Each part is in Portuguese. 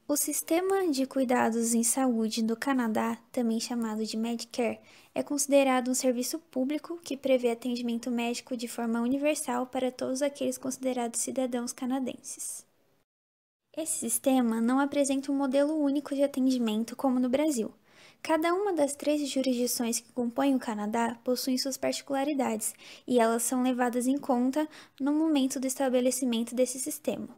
O Sistema de Cuidados em Saúde do Canadá, também chamado de Medicare, é considerado um serviço público que prevê atendimento médico de forma universal para todos aqueles considerados cidadãos canadenses. Esse sistema não apresenta um modelo único de atendimento como no Brasil. Cada uma das 13 jurisdições que compõem o Canadá possuem suas particularidades e elas são levadas em conta no momento do estabelecimento desse sistema.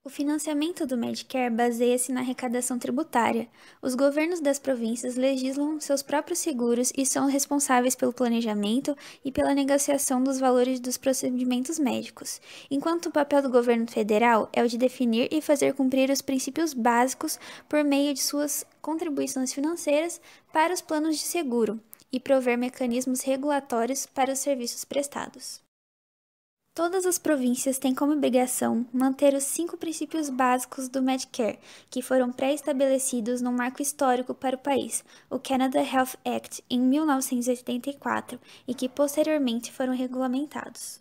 O financiamento do Medicare baseia-se na arrecadação tributária. Os governos das províncias legislam seus próprios seguros e são responsáveis pelo planejamento e pela negociação dos valores dos procedimentos médicos, enquanto o papel do governo federal é o de definir e fazer cumprir os princípios básicos por meio de suas contribuições financeiras para os planos de seguro e prover mecanismos regulatórios para os serviços prestados. Todas as províncias têm como obrigação manter os 5 princípios básicos do Medicare, que foram pré-estabelecidos num marco histórico para o país, o Canada Health Act, em 1984, e que posteriormente foram regulamentados.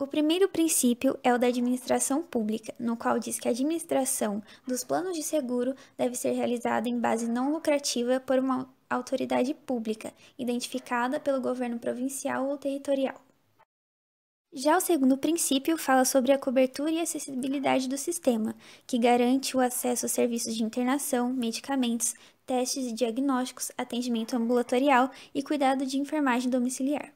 O primeiro princípio é o da administração pública, no qual diz que a administração dos planos de seguro deve ser realizada em base não lucrativa por uma autoridade pública, identificada pelo governo provincial ou territorial. Já o segundo princípio fala sobre a cobertura e acessibilidade do sistema, que garante o acesso a serviços de internação, medicamentos, testes e diagnósticos, atendimento ambulatorial e cuidado de enfermagem domiciliar.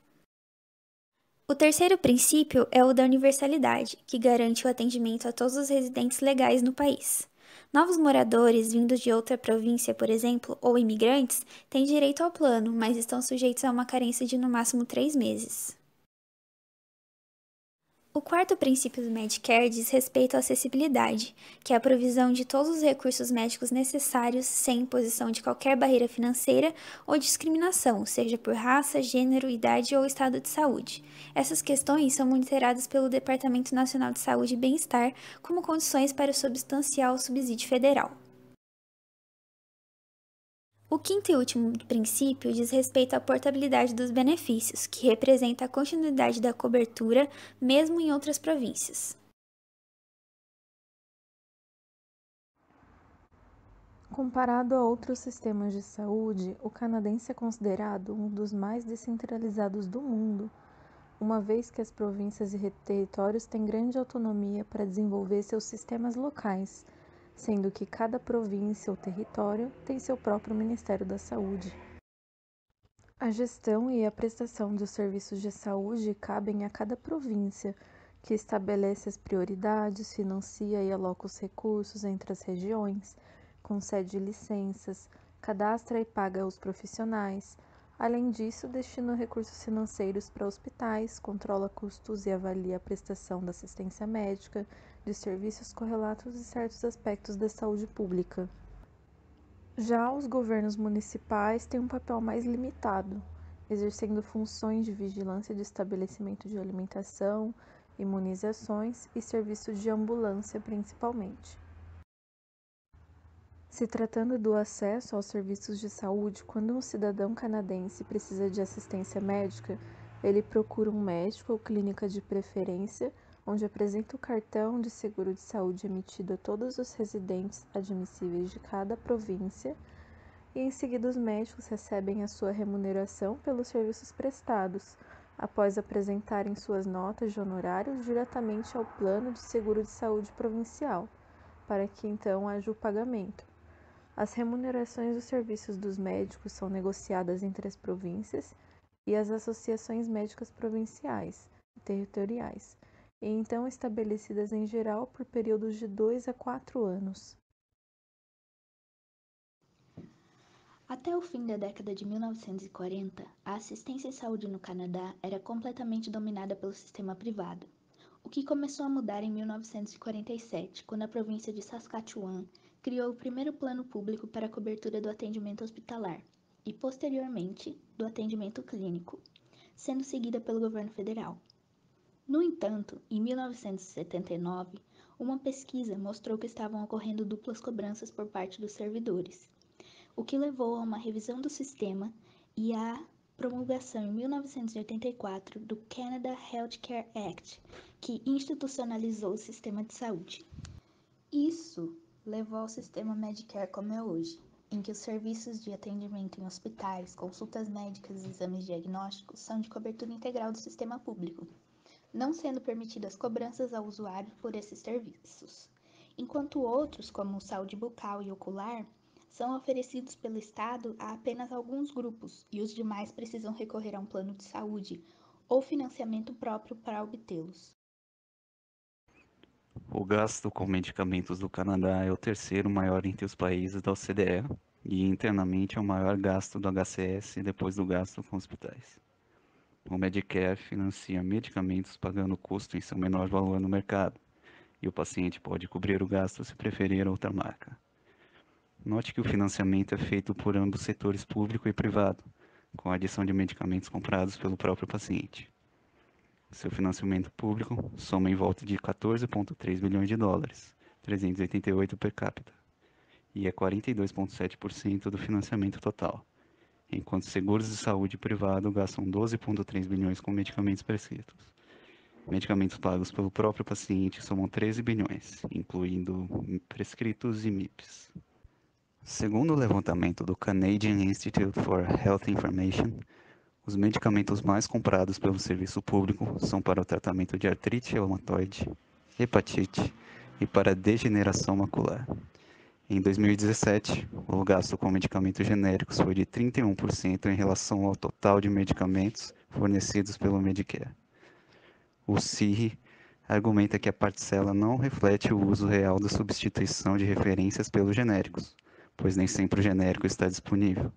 O terceiro princípio é o da universalidade, que garante o atendimento a todos os residentes legais no país. Novos moradores vindos de outra província, por exemplo, ou imigrantes, têm direito ao plano, mas estão sujeitos a uma carência de no máximo 3 meses. O quarto princípio do Medicare diz respeito à acessibilidade, que é a provisão de todos os recursos médicos necessários sem imposição de qualquer barreira financeira ou discriminação, seja por raça, gênero, idade ou estado de saúde. Essas questões são monitoradas pelo Departamento Nacional de Saúde e Bem-Estar como condições para o substancial subsídio federal. O quinto e último princípio diz respeito à portabilidade dos benefícios, que representa a continuidade da cobertura mesmo em outras províncias. Comparado a outros sistemas de saúde, o canadense é considerado um dos mais descentralizados do mundo, uma vez que as províncias e territórios têm grande autonomia para desenvolver seus sistemas locais, sendo que cada província ou território tem seu próprio Ministério da Saúde. A gestão e a prestação dos serviços de saúde cabem a cada província, que estabelece as prioridades, financia e aloca os recursos entre as regiões, concede licenças, cadastra e paga os profissionais. Além disso, destina recursos financeiros para hospitais, controla custos e avalia a prestação da assistência médica, de serviços correlatos e certos aspectos da saúde pública. Já os governos municipais têm um papel mais limitado, exercendo funções de vigilância de estabelecimento de alimentação, imunizações e serviços de ambulância principalmente. Se tratando do acesso aos serviços de saúde, quando um cidadão canadense precisa de assistência médica, ele procura um médico ou clínica de preferência, onde apresenta o cartão de seguro de saúde emitido a todos os residentes admissíveis de cada província, e em seguida os médicos recebem a sua remuneração pelos serviços prestados, após apresentarem suas notas de honorários diretamente ao plano de seguro de saúde provincial, para que então haja o pagamento. As remunerações dos serviços dos médicos são negociadas entre as províncias e as associações médicas provinciais e territoriais, e então estabelecidas em geral por períodos de 2 a 4 anos. Até o fim da década de 1940, a assistência à saúde no Canadá era completamente dominada pelo sistema privado, o que começou a mudar em 1947, quando a província de Saskatchewan criou o primeiro plano público para a cobertura do atendimento hospitalar e, posteriormente, do atendimento clínico, sendo seguida pelo governo federal. No entanto, em 1979, uma pesquisa mostrou que estavam ocorrendo duplas cobranças por parte dos servidores, o que levou a uma revisão do sistema e a promulgação em 1984 do Canada Healthcare Act, que institucionalizou o sistema de saúde. Isso levou ao sistema Medicare como é hoje, em que os serviços de atendimento em hospitais, consultas médicas e exames diagnósticos são de cobertura integral do sistema público, não sendo permitidas cobranças ao usuário por esses serviços, enquanto outros, como saúde bucal e ocular, são oferecidos pelo Estado a apenas alguns grupos e os demais precisam recorrer a um plano de saúde ou financiamento próprio para obtê-los. O gasto com medicamentos do Canadá é o terceiro maior entre os países da OCDE e internamente é o maior gasto do HCS depois do gasto com hospitais. O Medicare financia medicamentos pagando o custo em seu menor valor no mercado, e o paciente pode cobrir o gasto se preferir outra marca. Note que o financiamento é feito por ambos setores público e privado, com a adição de medicamentos comprados pelo próprio paciente. Seu financiamento público soma em volta de 14,3 bilhões de dólares, 388 per capita, e é 42,7% do financiamento total, enquanto seguros de saúde privado gastam 12,3 bilhões com medicamentos prescritos. Medicamentos pagos pelo próprio paciente somam 13 bilhões, incluindo prescritos e MIPs. Segundo o levantamento do Canadian Institute for Health Information, os medicamentos mais comprados pelo serviço público são para o tratamento de artrite reumatoide, hepatite e para degeneração macular. Em 2017, o gasto com medicamentos genéricos foi de 31% em relação ao total de medicamentos fornecidos pelo Medicare. O CIRI argumenta que a parcela não reflete o uso real da substituição de referências pelos genéricos, pois nem sempre o genérico está disponível,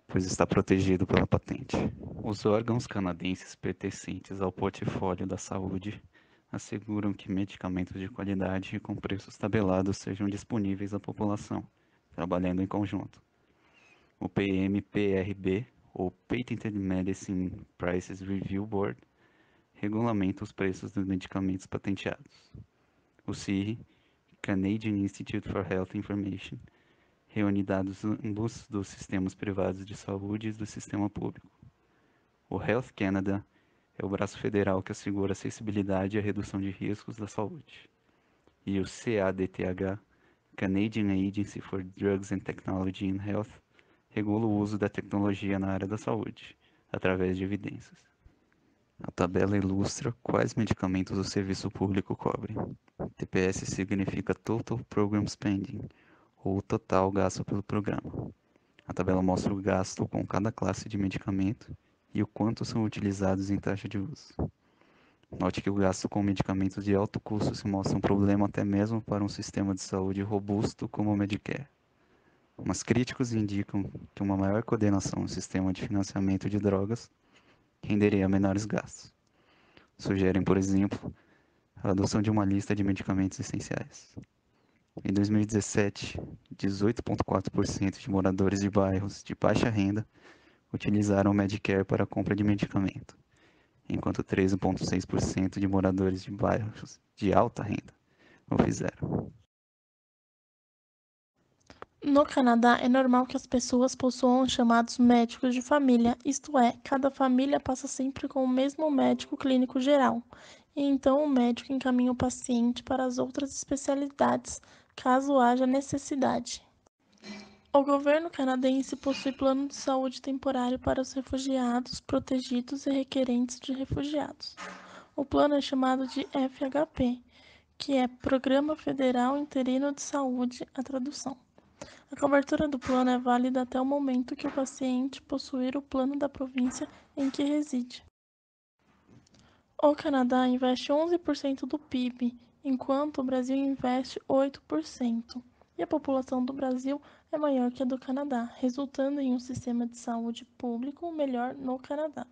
pois está protegido pela patente. Os órgãos canadenses pertencentes ao portfólio da saúde asseguram que medicamentos de qualidade e com preços tabelados sejam disponíveis à população, trabalhando em conjunto. O PMPRB, ou Patented Medicine Prices Review Board, regulamenta os preços dos medicamentos patenteados. O CIRI, Canadian Institute for Health Information, reúne dados ambos dos sistemas privados de saúde e do sistema público. O Health Canada é o braço federal que assegura a acessibilidade e a redução de riscos da saúde. E o CADTH, Canadian Agency for Drugs and Technology in Health, regula o uso da tecnologia na área da saúde, através de evidências. A tabela ilustra quais medicamentos o serviço público cobre. TPS significa Total Program Spending, ou o total gasto pelo programa. A tabela mostra o gasto com cada classe de medicamento e o quanto são utilizados em taxa de uso. Note que o gasto com medicamentos de alto custo se mostra um problema até mesmo para um sistema de saúde robusto como o Medicare. Mas críticos indicam que uma maior coordenação no sistema de financiamento de drogas renderia menores gastos. Sugerem, por exemplo, a adoção de uma lista de medicamentos essenciais. Em 2017, 18,4% de moradores de bairros de baixa renda utilizaram o Medicare para a compra de medicamento, enquanto 13,6% de moradores de bairros de alta renda o fizeram. No Canadá, é normal que as pessoas possuam os chamados médicos de família, isto é, cada família passa sempre com o mesmo médico clínico geral, e então o médico encaminha o paciente para as outras especialidades, caso haja necessidade. O governo canadense possui plano de saúde temporário para os refugiados, protegidos e requerentes de refugiados. O plano é chamado de FHP, que é Programa Federal Interino de Saúde, a tradução. A cobertura do plano é válida até o momento que o paciente possuir o plano da província em que reside. O Canadá investe 11% do PIB, enquanto o Brasil investe 8%. E a população do Brasil é maior que a do Canadá, resultando em um sistema de saúde público melhor no Canadá.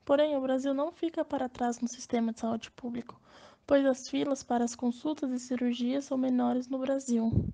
Porém, o Brasil não fica para trás no sistema de saúde público, pois as filas para as consultas e cirurgias são menores no Brasil.